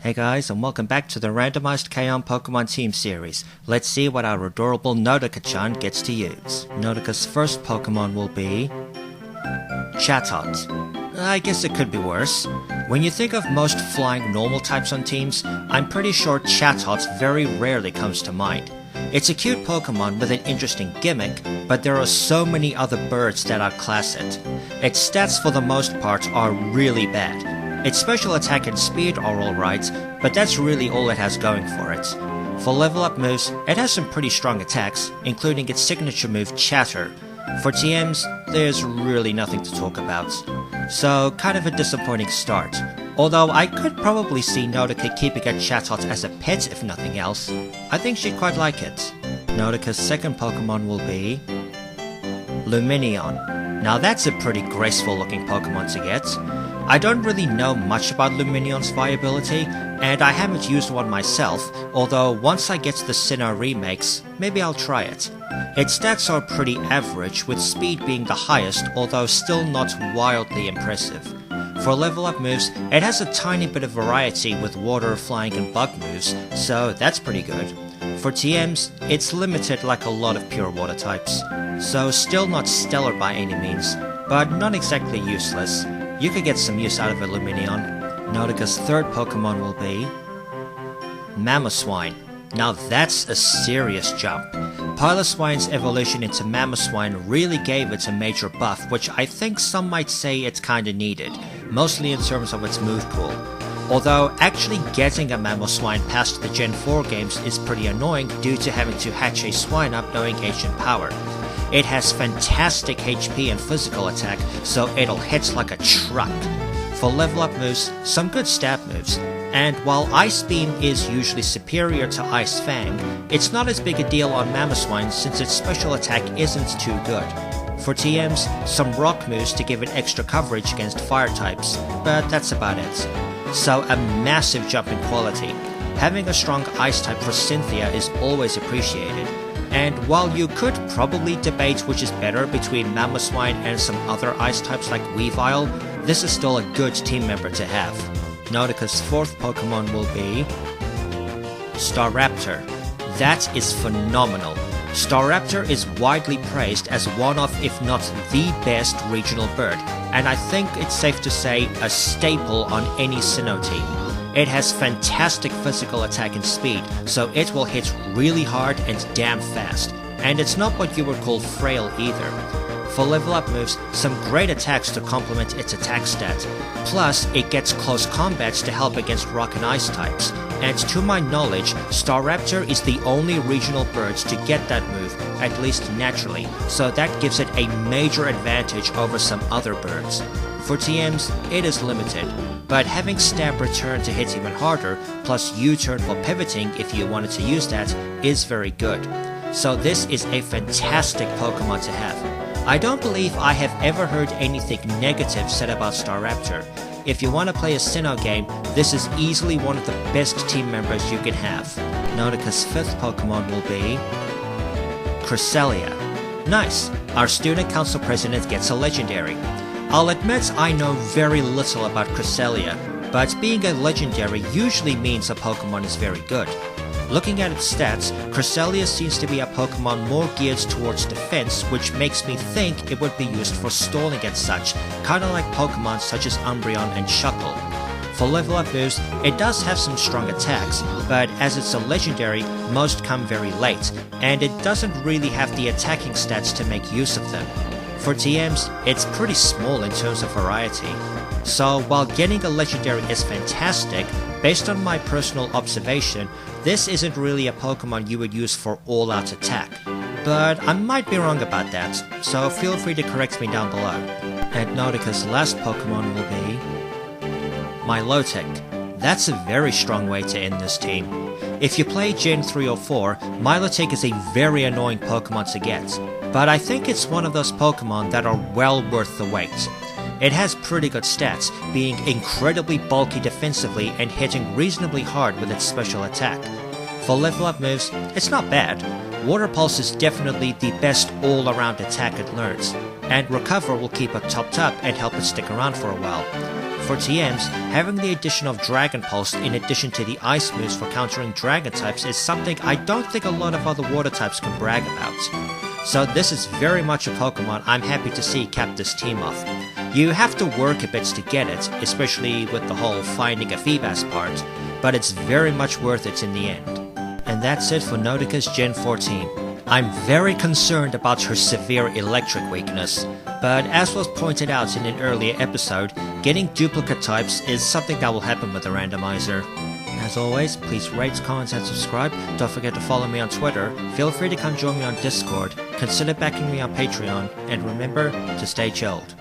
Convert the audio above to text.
Hey guys, and welcome back to the randomized K-On! Pokemon Team series. Let's see what our adorable Nodoka-chan gets to use. Nodoka's first Pokemon will be Chatot. I guess it could be worse. When you think of most flying normal types on teams, I'm pretty sure Chatot very rarely comes to mind. It's a cute Pokemon with an interesting gimmick, but there are so many other birds that outclass it. Its stats for the most part are really bad. Its special attack and speed are alright, but that's really all it has going for it. For level up moves, it has some pretty strong attacks, including its signature move Chatter. For TMs, there's really nothing to talk about. So, kind of a disappointing start. Although I could probably see Nodoka keeping a Chatot as a pet if nothing else. I think she'd quite like it. Nodoka's second Pokemon will be Lumineon. Now that's a pretty graceful looking Pokemon to get. I don't really know much about Lumineon's viability, and I haven't used one myself, although once I get the Sinnoh remakes, maybe I'll try it. Its stats are pretty average, with speed being the highest, although still not wildly impressive. For level up moves, it has a tiny bit of variety with water, flying and bug moves, so that's pretty good. For TMs, it's limited like a lot of pure water types, so still not stellar by any means, but not exactly useless. You could get some use out of a Lumineon. Nodoka's third Pokemon will be Swine. Now that's a serious jump. Piloswine's evolution into Swine really gave it a major buff, which I think some might say it's kinda needed, mostly in terms of its move pool. Although actually getting a Swine past the Gen 4 games is pretty annoying due to having to hatch a Swine up knowing ancient power. It has fantastic HP and physical attack, so it'll hit like a truck. For level up moves, some good stab moves. And while Ice Beam is usually superior to Ice Fang, it's not as big a deal on Mamoswine since its special attack isn't too good. For TMs, some rock moves to give it extra coverage against fire types, but that's about it. So a massive jump in quality. Having a strong ice type for Cynthia is always appreciated. And while you could probably debate which is better between Mamoswine and some other ice types like Weavile, this is still a good team member to have. Nodoka's fourth Pokemon will be Staraptor. That is phenomenal. Staraptor is widely praised as one of, if not the best regional bird, and I think it's safe to say a staple on any Sinnoh team. It has fantastic physical attack and speed, so it will hit really hard and damn fast, and it's not what you would call frail either. For level up moves, some great attacks to complement its attack stat, plus it gets close combats to help against rock and ice types, and to my knowledge, Staraptor is the only regional bird to get that move, at least naturally, so that gives it a major advantage over some other birds. For TMs, it is limited, but having Stab Return to hit even harder, plus U-turn for pivoting if you wanted to use that, is very good. So this is a fantastic Pokemon to have. I don't believe I have ever heard anything negative said about Staraptor. If you want to play a Sinnoh game, this is easily one of the best team members you can have. Nodoka's fifth Pokemon will be Cresselia. Nice! Our student council president gets a legendary. I'll admit I know very little about Cresselia, but being a legendary usually means a Pokemon is very good. Looking at its stats, Cresselia seems to be a Pokemon more geared towards defense, which makes me think it would be used for stalling and such, kinda like Pokemon such as Umbreon and Shuckle. For level up moves, it does have some strong attacks, but as it's a legendary, most come very late, and it doesn't really have the attacking stats to make use of them. For TMs, it's pretty small in terms of variety. So while getting a legendary is fantastic, based on my personal observation, this isn't really a Pokemon you would use for all-out attack. But I might be wrong about that, so feel free to correct me down below. And Nodoka's last Pokemon will be Milotek. That's a very strong way to end this team. If you play Gen 3 or 4, Milotek is a very annoying Pokemon to get, but I think it's one of those Pokemon that are well worth the wait. It has pretty good stats, being incredibly bulky defensively and hitting reasonably hard with its special attack. For level up moves, it's not bad. Water Pulse is definitely the best all-around attack it learns, and Recover will keep it topped up and help it stick around for a while. For TMs, having the addition of Dragon Pulse in addition to the Ice moves for countering Dragon types is something I don't think a lot of other Water types can brag about. So this is very much a Pokemon I'm happy to see cap this team off. You have to work a bit to get it, especially with the whole finding a Feebas part, but it's very much worth it in the end. And that's it for Nodoka's Gen 14. I'm very concerned about her severe electric weakness, but as was pointed out in an earlier episode, getting duplicate types is something that will happen with the randomizer. As always, please rate, comment and subscribe. Don't forget to follow me on Twitter. Feel free to come join me on Discord. Consider backing me on Patreon. And remember to stay chilled.